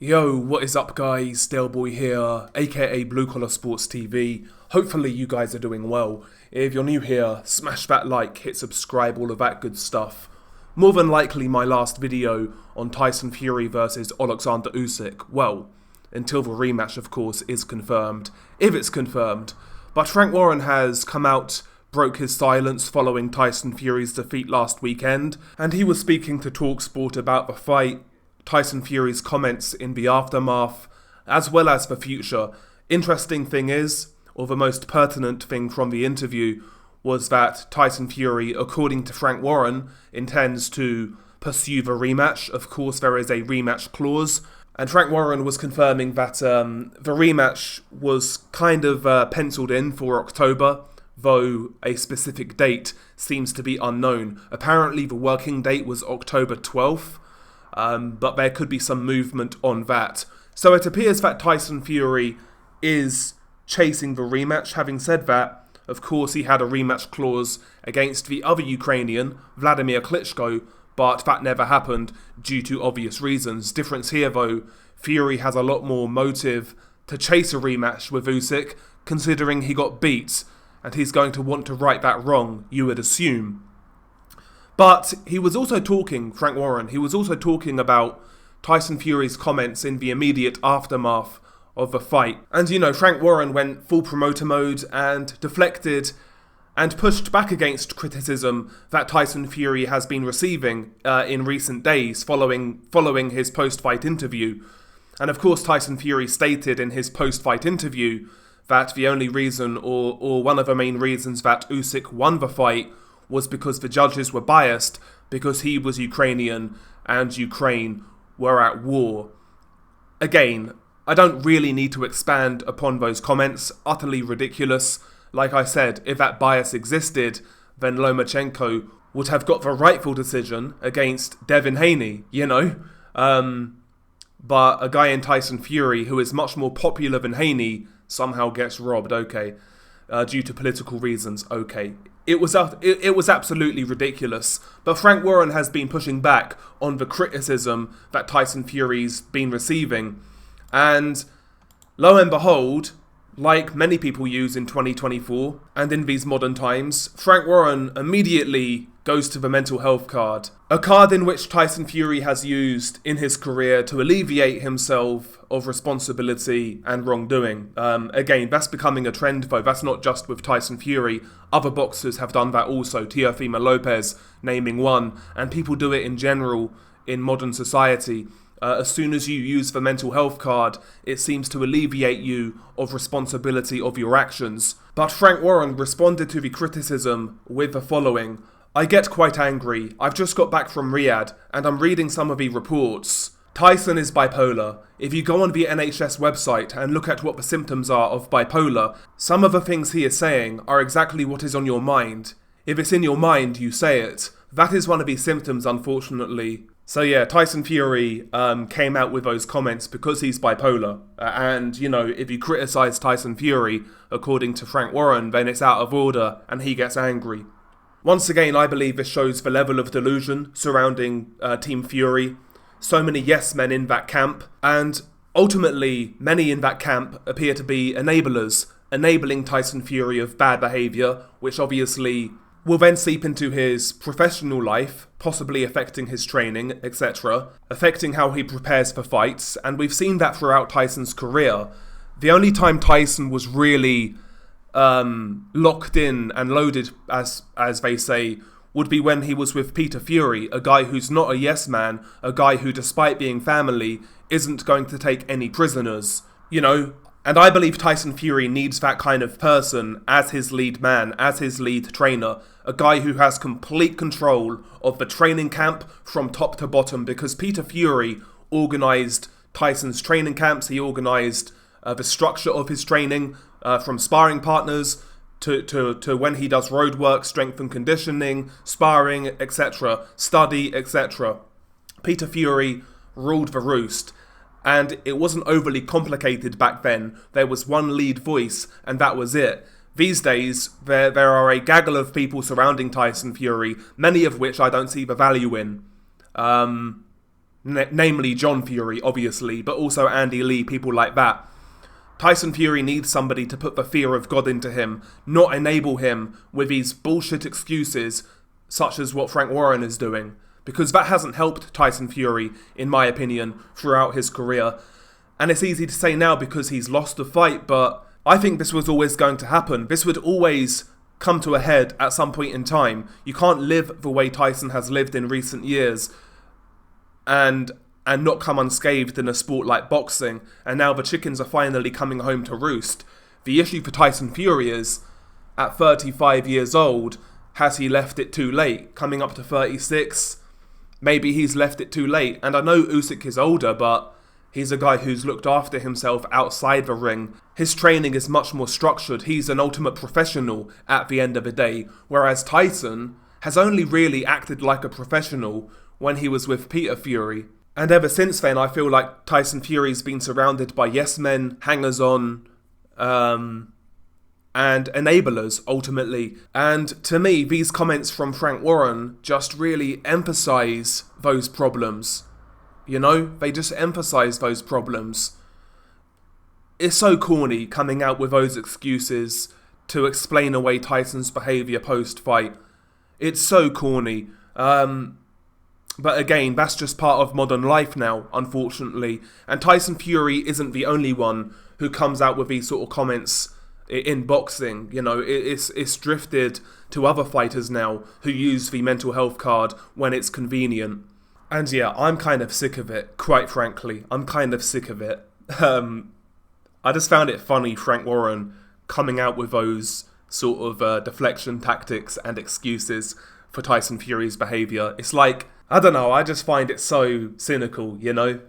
Yo, what is up guys, Daleboy here, aka Blue Collar Sports TV. Hopefully you guys are doing well. If you're new here, smash that like, hit subscribe, all of that good stuff. More than likely my last video on Tyson Fury versus Alexander Usyk, well, until the rematch of course is confirmed, if it's confirmed. But Frank Warren has come out, broke his silence following Tyson Fury's defeat last weekend, and he was speaking to TalkSport about the fight, Tyson Fury's comments in the aftermath, as well as the future. Interesting thing is, or the most pertinent thing from the interview, was that Tyson Fury, according to Frank Warren, intends to pursue the rematch. Of course, there is a rematch clause, and Frank Warren was confirming that the rematch was kind of penciled in for October, though a specific date seems to be unknown. Apparently, the working date was October 12th, but there could be some movement on that. So it appears that Tyson Fury is chasing the rematch. Having said that, of course he had a rematch clause against the other Ukrainian, Vladimir Klitschko, but that never happened due to obvious reasons. Difference here though, Fury has a lot more motive to chase a rematch with Usyk, considering he got beat, and he's going to want to right that wrong, you would assume. But he was also talking, Frank Warren, he was also talking about Tyson Fury's comments in the immediate aftermath of the fight. And you know, Frank Warren went full promoter mode and deflected and pushed back against criticism that Tyson Fury has been receiving in recent days following his post-fight interview. And of course Tyson Fury stated in his post-fight interview that the only reason, or one of the main reasons that Usyk won the fight was because the judges were biased, because he was Ukrainian and Ukraine were at war. Again, I don't really need to expand upon those comments, utterly ridiculous. Like I said, if that bias existed, then Lomachenko would have got the rightful decision against Devin Haney, you know? But a guy in Tyson Fury who is much more popular than Haney somehow gets robbed, okay, due to political reasons, okay. It was absolutely ridiculous, but Frank Warren has been pushing back on the criticism that Tyson Fury's been receiving. And lo and behold, like many people use in 2024 and in these modern times, Frank Warren immediately goes to the mental health card. A card in which Tyson Fury has used in his career to alleviate himself of responsibility and wrongdoing. Again, that's becoming a trend though. That's not just with Tyson Fury. Other boxers have done that also. Teofimo Lopez naming one. And people do it in general in modern society. As soon as you use the mental health card, it seems to alleviate you of responsibility of your actions. But Frank Warren responded to the criticism with the following: I get quite angry. I've just got back from Riyadh, and I'm reading some of the reports. Tyson is bipolar. If you go on the NHS website and look at what the symptoms are of bipolar, some of the things he is saying are exactly what is on your mind. If it's in your mind, you say it. That is one of the symptoms, unfortunately. So yeah, Tyson Fury came out with those comments because he's bipolar. And, you know, if you criticize Tyson Fury, according to Frank Warren, then it's out of order and he gets angry. Once again, I believe this shows the level of delusion surrounding Team Fury. So many yes men in that camp. And ultimately, many in that camp appear to be enablers, enabling Tyson Fury of bad behaviour, which obviously will then seep into his professional life, possibly affecting his training, etc., affecting how he prepares for fights, and we've seen that throughout Tyson's career. The only time Tyson was really locked in and loaded, as they say, would be when he was with Peter Fury, a guy who's not a yes man, a guy who, despite being family, isn't going to take any prisoners, you know. And I believe Tyson Fury needs that kind of person as his lead man, as his lead trainer. A guy who has complete control of the training camp from top to bottom, because Peter Fury organised Tyson's training camps. He organised the structure of his training, from sparring partners to when he does road work, strength and conditioning, sparring, etc., study, etc. Peter Fury ruled the roost. And it wasn't overly complicated back then. There was one lead voice, and that was it. These days, there are a gaggle of people surrounding Tyson Fury, many of which I don't see the value in. namely John Fury, obviously, but also Andy Lee, people like that. Tyson Fury needs somebody to put the fear of God into him, not enable him with these bullshit excuses such as what Frank Warren is doing. Because that hasn't helped Tyson Fury, in my opinion, throughout his career. And it's easy to say now because he's lost the fight, but I think this was always going to happen. This would always come to a head at some point in time. You can't live the way Tyson has lived in recent years and not come unscathed in a sport like boxing, and now the chickens are finally coming home to roost. The issue for Tyson Fury is, at 35 years old, has he left it too late? Coming up to 36, maybe he's left it too late. And I know Usyk is older, but he's a guy who's looked after himself outside the ring. His training is much more structured. He's an ultimate professional at the end of the day, whereas Tyson has only really acted like a professional when he was with Peter Fury. And ever since then, I feel like Tyson Fury's been surrounded by yes men, hangers-on, and enablers, ultimately. And to me, these comments from Frank Warren just really emphasise those problems. You know, they just emphasise those problems. It's so corny coming out with those excuses to explain away Tyson's behaviour post-fight. It's so corny. But again, that's just part of modern life now, unfortunately. And Tyson Fury isn't the only one who comes out with these sort of comments in boxing. You know, it's drifted to other fighters now who use the mental health card when it's convenient. And yeah, I'm kind of sick of it, quite frankly. I'm kind of sick of it. I just found it funny, Frank Warren coming out with those sort of deflection tactics and excuses for Tyson Fury's behaviour. It's like, I don't know, I just find it so cynical, you know?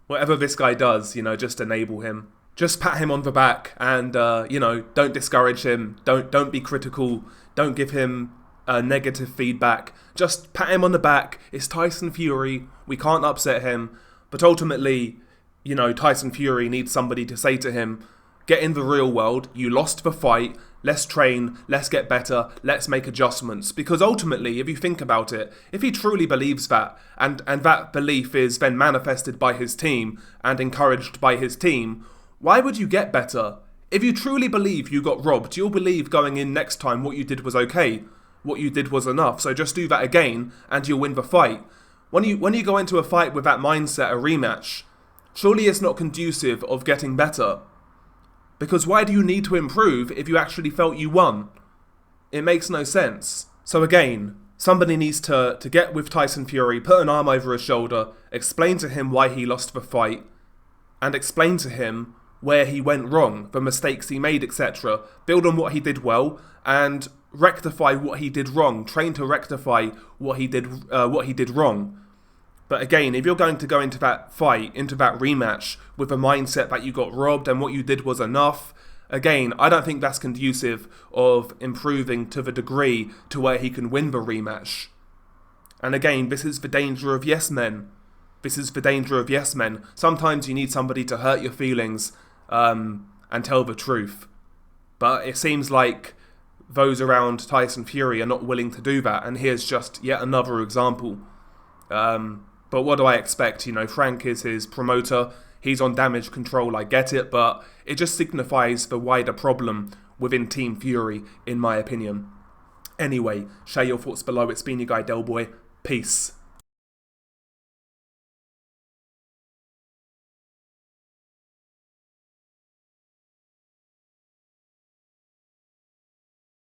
Whatever this guy does, you know, just enable him. Just pat him on the back and, you know, don't discourage him. Don't be critical. Don't give him negative feedback. Just pat him on the back. It's Tyson Fury. We can't upset him. But ultimately, you know, Tyson Fury needs somebody to say to him, get in the real world. You lost the fight. Let's train. Let's get better. Let's make adjustments. Because ultimately, if you think about it, if he truly believes that, and that belief is then manifested by his team and encouraged by his team, why would you get better? If you truly believe you got robbed, you'll believe going in next time what you did was okay. What you did was enough. So just do that again and you'll win the fight. When you go into a fight with that mindset, a rematch, surely it's not conducive of getting better. Because why do you need to improve if you actually felt you won? It makes no sense. So again, somebody needs to get with Tyson Fury, put an arm over his shoulder, explain to him why he lost the fight, and explain to him where he went wrong, the mistakes he made, etc. Build on what he did well, and rectify what he did wrong. Train to rectify what he did wrong. But again, if you're going to go into that fight, into that rematch, with a mindset that you got robbed and what you did was enough, again, I don't think that's conducive of improving to the degree to where he can win the rematch. And again, this is the danger of yes men. This is the danger of yes men. Sometimes you need somebody to hurt your feelings and tell the truth. But it seems like those around Tyson Fury are not willing to do that. And here's just yet another example. But what do I expect? You know, Frank is his promoter. He's on damage control, I get it. But it just signifies the wider problem within Team Fury, in my opinion. Anyway, share your thoughts below. It's been your guy, Del Boy. Peace.